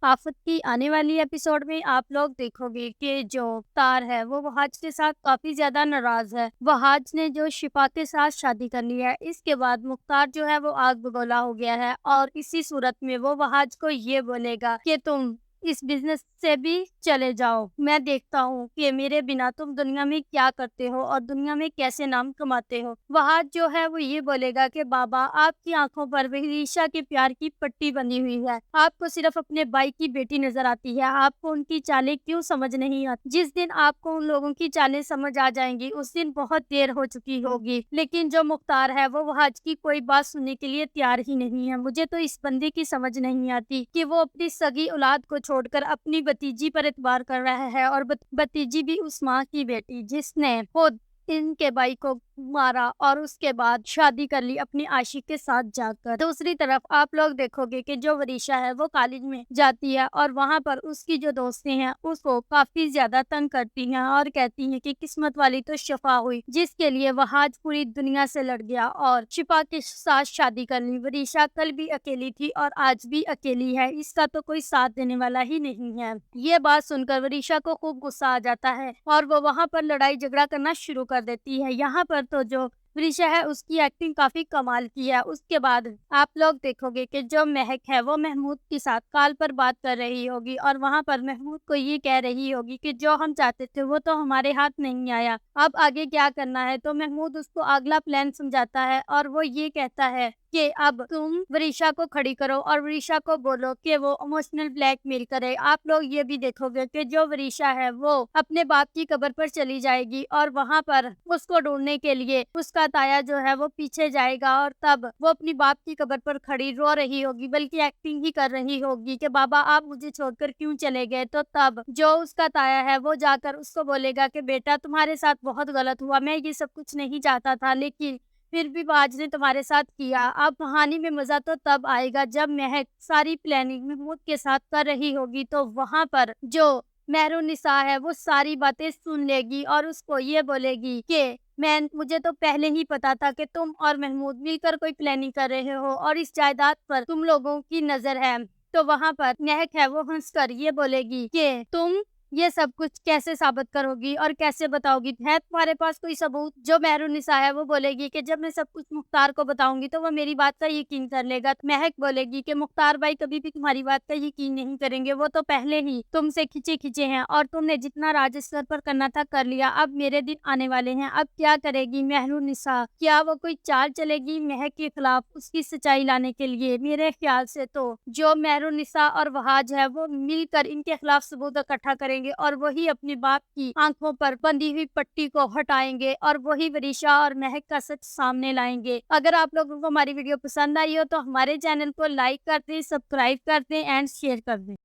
आफत की आने वाली एपिसोड में आप लोग देखोगे कि जो तार है वो वहाज के साथ काफी ज्यादा नाराज है। वहाज ने जो शिफा के साथ शादी कर ली है, इसके बाद मुख्तार जो है वो आग बगोला हो गया है और इसी सूरत में वो वहाज को ये बोलेगा कि तुम इस बिजनेस से भी चले जाओ, मैं देखता हूँ कि मेरे बिना तुम दुनिया में क्या करते हो और दुनिया में कैसे नाम कमाते हो। वहाज जो है वो ये बोलेगा कि बाबा, आपकी आंखों पर विदिशा के प्यार की पट्टी बंधी हुई है, आपको सिर्फ अपने भाई की बेटी नजर आती है, आपको उनकी चालें क्यों समझ नहीं आती। जिस दिन आपको उन लोगों की चालें समझ आ जाएंगी उस दिन बहुत देर हो चुकी होगी। लेकिन जो मुख्तार है वो वहाज की कोई बात सुनने के लिए तैयार ही नहीं है। मुझे तो इस बंदे की समझ नहीं आती कि वो अपनी सगी औलाद को छोड़कर अपनी भतीजी पर एतबार कर रहा है, और भतीजी भी उस माँ की बेटी जिसने खुद इनके भाई को मारा और उसके बाद शादी कर ली अपनी आशिक के साथ जाकर। दूसरी तरफ आप लोग देखोगे कि जो वरीशा है वो कॉलेज में जाती है और वहां पर उसकी जो दोस्तें हैं उसको काफी ज्यादा तंग करती हैं और कहती हैं कि किस्मत वाली तो शिफा हुई जिसके लिए वहाज पूरी दुनिया से लड़ गया और शिफा के साथ शादी कर ली। वरीशा कल भी अकेली थी और आज भी अकेली है, इसका तो कोई साथ देने वाला ही नहीं है। ये बात सुनकर वरीशा को खूब गुस्सा आ जाता है और वो वहां पर लड़ाई झगड़ा करना शुरू कर देती है। यहाँ पर तो जो वरीशा है उसकी एक्टिंग काफी कमाल की है। उसके बाद आप लोग देखोगे कि जो महक है वो महमूद के साथ कॉल पर बात कर रही होगी और वहां पर महमूद को ये कह रही होगी कि जो हम चाहते थे वो तो हमारे हाथ नहीं आया, अब आगे क्या करना है। तो महमूद उसको अगला प्लान समझाता है और वो ये कहता है कि अब तुम वरीशा को खड़ी करो और वरीशा को बोलो कि वो इमोशनल ब्लैकमेल करे। आप लोग ये भी देखोगे कि जो वरीशा है वो अपने बाप की कब्र पर चली जाएगी और वहां पर उसको ढूंढने के लिए उसका ताया जो है वो पीछे जाएगा और तब वो अपनी बाप की कब्र पर खड़ी रो रही होगी, बल्कि एक्टिंग ही कर रही होगी कि बाबा आप मुझे छोड़कर क्यों चले गए। तो तब जो उसका ताया है वो जाकर उसको बोलेगा कि बेटा तुम्हारे साथ बहुत गलत हुआ, मैं ये सब कुछ नहीं चाहता था, लेकिन फिर भी बाज ने तुम्हारे साथ किया। अब कहानी में मजा तो तब आएगा जब महक सारी प्लानिंग महमूद के साथ कर रही होगी। तो वहां पर जो मेहरुन्निसा है वो सारी बातें सुन लेगी और उसको ये बोलेगी कि मुझे तो पहले ही पता था कि तुम और महमूद मिलकर कोई प्लानिंग कर रहे हो और इस जायदाद पर तुम लोगों की नजर है। तो वहां पर महक है वो हंसकर ये बोलेगी कि तुम ये सब कुछ कैसे साबित करोगी और कैसे बताओगी, है तुम्हारे पास कोई सबूत। जो मेहरुन्निसा है वो बोलेगी कि जब मैं सब कुछ मुख्तार को बताऊंगी तो वो मेरी बात का यकीन कर लेगा। महक बोलेगी कि मुख्तार भाई कभी भी तुम्हारी बात का यकीन नहीं करेंगे, वो तो पहले ही तुमसे खिंचे खिंचे हैं और तुमने जितना राज स्तर पर करना था कर लिया, अब मेरे दिन आने वाले हैं। अब क्या करेगी मेहरुन्निसा, क्या वो कोई चाल चलेगी महक के खिलाफ उसकी सच्चाई लाने के लिए। मेरे ख्याल से तो जो मेहरुन्निसा और वहाज है वो मिलकर इनके खिलाफ सबूत इकट्ठा करेंगे और वही अपनी बाप की आंखों पर बंधी हुई पट्टी को हटाएंगे और वही वरीशा और महक का सच सामने लाएंगे। अगर आप लोगों को हमारी वीडियो पसंद आई हो तो हमारे चैनल को लाइक कर दें, सब्सक्राइब कर दें एंड शेयर कर दें।